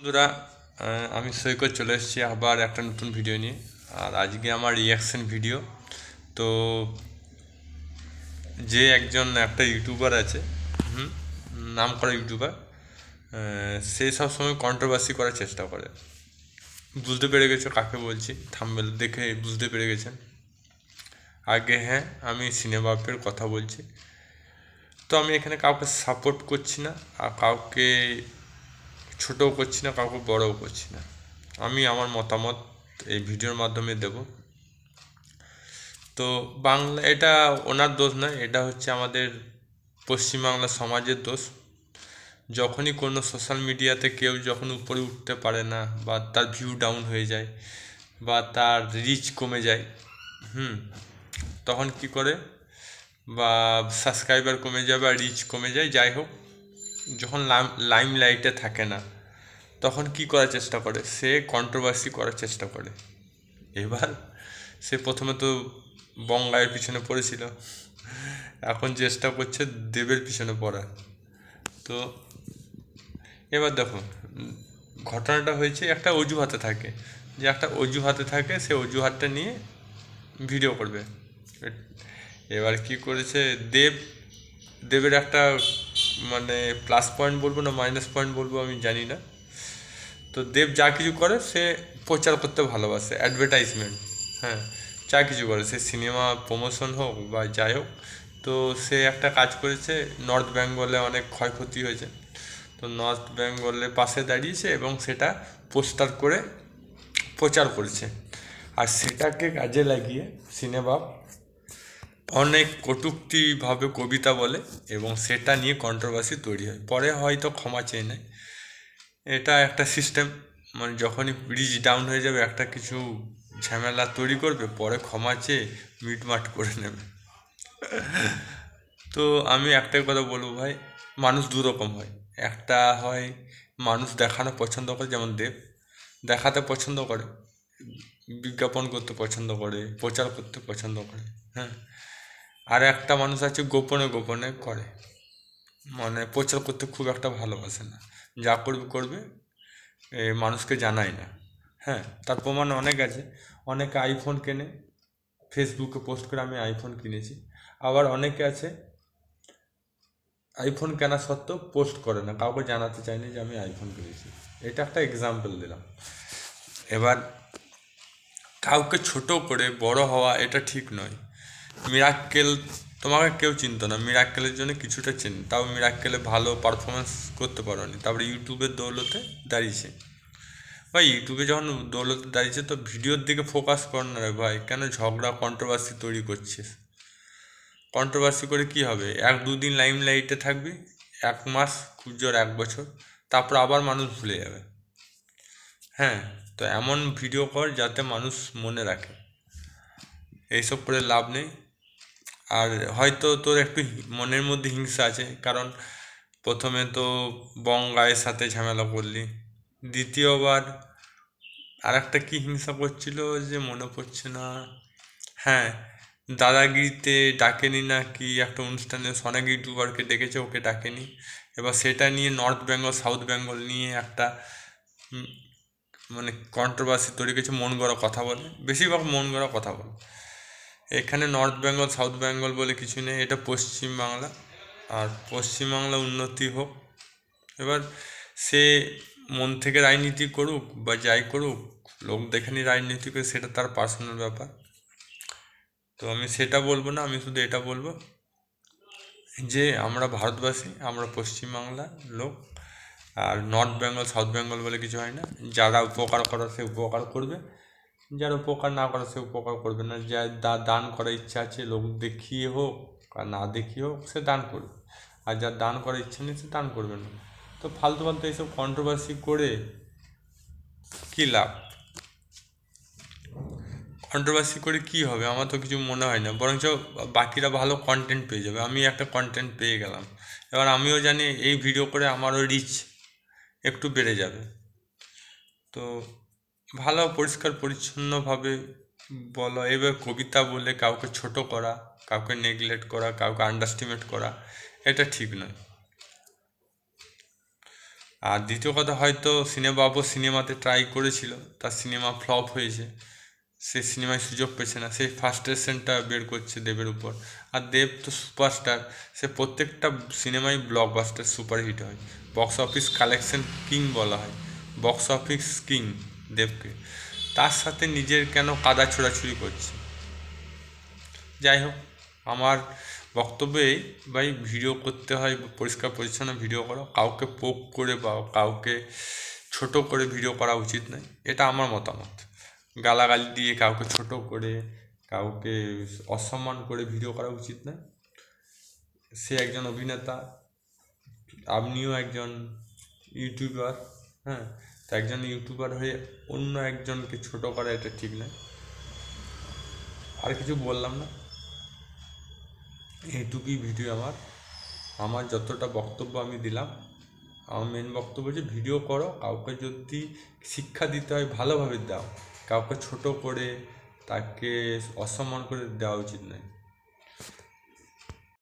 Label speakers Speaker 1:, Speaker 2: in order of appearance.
Speaker 1: বন্ধুরা, আমি সৈকত চলে এসেছি আবার একটা নতুন ভিডিও নিয়ে। আর আজকে আমার রিয়াকশন ভিডিও। তো যে একটা ইউটিউবার আছে, হুম, নাম করা ইউটিউবার, সে সবসময় কন্ট্রোভার্সি করার চেষ্টা করে। বুঝতে পেরে গেছো কাকে বলছি, থাম্বনেল দেখে বুঝতে পেরে গেছেন। আগে হ্যাঁ, আমি সিনেমাপের কথা বলছি। তো আমি এখানে কাউকে সাপোর্ট করছি না, আর কাউকে ছোটও করছি না, কাউকে বড়ও করছি না। আমি আমার মতামত এই ভিডিওর মাধ্যমে দেব। তো বাংলা, এটা ওনার দোষ নয়, এটা হচ্ছে আমাদের পশ্চিমবাংলা সমাজের দোষ। যখনই কোনো সোশ্যাল মিডিয়াতে কেউ যখন উপরে উঠতে পারে না, বা তার ভিউ ডাউন হয়ে যায়, বা তার রিচ কমে যায়, তখন কি করে, বা সাবস্ক্রাইবার কমে যায় বা রিচ কমে যায়, যাই হোক, যখন লাইমলাইটে থাকে না, তখন কি করার চেষ্টা করে, সে কন্ট্রোভার্সি করার চেষ্টা করে। এবার সে প্রথমে তো বঙ্গায়ের পিছনে পড়েছিল, এখন চেষ্টা করছে দেবের পিছনে পড়া। তো এবার দেখো, ঘটনাটা হয়েছে একটা অজুহাতে থাকে, সে অজুহাতটা নিয়ে ভিডিও করবে। এবার কি করেছে দেবের একটা, মানে প্লাস পয়েন্ট বলবো না মাইনাস পয়েন্ট বলবো আমি জানি না। তো দেব যা কিছু করে সে প্রচার করতে ভালোবাসে, অ্যাডভার্টাইজমেন্ট, হ্যাঁ, যা কিছু করে, সে সিনেমা প্রমোশন হোক বা যাই হোক। তো সে একটা কাজ করেছে, নর্থ বেঙ্গলে অনেক ক্ষয়ক্ষতি হয়েছে, তো নর্থ বেঙ্গলের পাশে দাঁড়িয়েছে এবং সেটা পোস্টার করে প্রচার করেছে। আর সেটাকে কাজে লাগিয়ে সিনেমা অনেক কটূক্তিভাবে কবিতা বলে, এবং সেটা নিয়ে কন্ট্রোভার্সি তৈরি হয়, পরে হয়তো ক্ষমা চেয়ে নেয়। এটা একটা সিস্টেম, মানে যখনই রিচ ডাউন হয়ে যাবে একটা কিছু ঝামেলা তৈরি করবে, পরে ক্ষমা চেয়ে মিটমাট করে নেবে। তো আমি একটাই কথা বলবো ভাই, মানুষ দু রকম হয়। একটা হয় মানুষ দেখানো পছন্দ করে, যেমন দেব দেখাতে পছন্দ করে, বিজ্ঞাপন করতে পছন্দ করে, প্রচার করতে পছন্দ করে, হ্যাঁ। আর একটা মানুষ আছে গোপনে গোপনে করে, মানে প্রচার করতে খুব একটা ভালোবাসে না, যা করবে করবে, মানুষকে জানায় না। হ্যাঁ, তার প্রমাণ অনেক আছে। অনেকে আইফোন কেনে, ফেসবুকে পোস্ট করে আমি আইফোন কিনেছি। আবার অনেকে আছে আইফোন কেনা সত্ত্বেও পোস্ট করে না, কাউকে জানাতে চায়নি যে আমি আইফোন কিনেছি। এটা একটা এক্সাম্পল দিলাম। এবার কাউকে ছোট করে বড় হওয়া এটা ঠিক নয়। মিরাক্কেল, তোমাকে কেউ চিনতো না, মিরাক্কেলের জন্য কিছুটা চেনে, তাও মিরাক্কেলে ভালো পারফরমেন্স করতে পারোনি, তারপরে ইউটিউবের দৌলতে দাঁড়িয়েছে। ভাই ইউটিউবে যখন দৌলতে দাঁড়িয়েছে তো ভিডিওর দিকে ফোকাস কর না রে ভাই, কেন ঝগড়া কন্ট্রোভার্সি তৈরি করছিস? কন্ট্রোভার্সি করে কি হবে? এক দুদিন লাইমলাইটে থাকবি, এক মাস, খুব জোর এক বছর, তারপর আবার মানুষ ভুলে যাবে। হ্যাঁ, তো এমন ভিডিও কর যাতে মানুষ মনে রাখে, এইসব করে লাভ নেই। আর হয়তো তোর একটু মনের মধ্যে হিংসা আছে, কারণ প্রথমে তো বঙ্গায়ের সাথে ঝামেলা করলি, দ্বিতীয়বার আর একটা কী হিংসা করছিল যে মনে পড়ছে না, হ্যাঁ, দাদাগিরিতে ডাকেনি না কি একটা অনুষ্ঠানে, অনেক ইউটিউবারকে ডেকেছে, ওকে ডাকেনি। এবার সেটা নিয়ে নর্থ বেঙ্গল সাউথ বেঙ্গল নিয়ে একটা উম, মানে কন্ট্রোভার্সি তৈরি করেছে, মন গড়া কথা বলে, বেশিরভাগ মন গড়া কথা বলে। এখানে নর্থ বেঙ্গল সাউথ বেঙ্গল বলে কিছু নেই, এটা পশ্চিমবাংলা। আর পশ্চিমবাংলা উন্নতি হোক। এবার সে মন থেকে রাজনীতি করুক বা যাই করুক, লোক দেখেনি রাজনীতি করে, সেটা তার পার্সোনাল ব্যাপার। তো আমি সেটা বলবো না, আমি শুধু এটা বলবো যে আমরা ভারতবাসী, আমরা পশ্চিমবাংলার লোক। আর নর্থ বেঙ্গল সাউথ বেঙ্গল বলে কিছু হয় না। যারা উপকার করার সে উপকার করবে, যারা উপকার না করার সে উপকার করবে না। যার দান করার ইচ্ছা আছে, লোক দেখিয়ে হোক আর না দেখিয়ে হোক, সে দান করবে। আর যার দান করার ইচ্ছা নেই সে দান করবে না। তো ফালতু ফালতু এইসব কন্ট্রোভার্সি করে কী লাভ? কন্ট্রোভার্সি করে কী হবে? আমার তো কিছু মনে হয় না, বরঞ্চ বাকিরা ভালো কন্টেন্ট পেয়ে যাবে। আমি একটা কন্টেন্ট পেয়ে গেলাম, এবার আমিও জানি এই ভিডিও করে আমারও রিচ একটু বেড়ে যাবে। তো ভালো পরিষ্কার পরিচ্ছন্নভাবে বলো। এবার কবিতা বলে কাউকে ছোট করা, কাউকে নেগলেক্ট করা, কাউকে আন্ডারস্টিমেট করা, এটা ঠিক নয়। আর দ্বিতীয় কথা, হয়তো সিনেবাবু সিনেমাতে ট্রাই করেছিল, তার সিনেমা ফ্লপ হয়েছে, সে সিনেমায় সুযোগ পেয়েছে না, সেই ফার্স্ট্রেশনটা বের করছে দেবের উপর। আর দেব তো সুপারস্টার, সে প্রত্যেকটা সিনেমাই ব্লকবাস্টার সুপারহিট হয়, বক্স অফিস কালেকশন কিং বলা হয়, বক্স অফিস কিং দেবকে। তার সাথে নিজের কেন কাদা ছোড়াছুড়ি করছে? যাই হোক, আমার বক্তব্য এই, ভাই ভিডিও করতে হয় পরিষ্কার পরিচ্ছন্ন ভিডিও করো, কাউকে পোক করে বা কাউকে ছোট করে ভিডিও করা উচিত নয়, এটা আমার মতামত। গালাগালি দিয়ে কাউকে ছোট করে, কাউকে অসম্মান করে ভিডিও করা উচিত নয়। সে একজন অভিনেতা, আপনিও একজন ইউটিউবার, হ্যাঁ, তো একজন ইউটিউবার হয়ে অন্য একজনকে ছোট করা এটা ঠিক নয়। আর কিছু বললাম না, এইটুকুই ভিডিও আমার যতটা বক্তব্য আমি দিলাম। আমার মেন বক্তব্য যে ভিডিও করো, কাউকে যদি শিক্ষা দিতে হয় ভালোভাবে দাও, কাউকে ছোট করে তাকে অসম্মান করে দেওয়া উচিত নয়।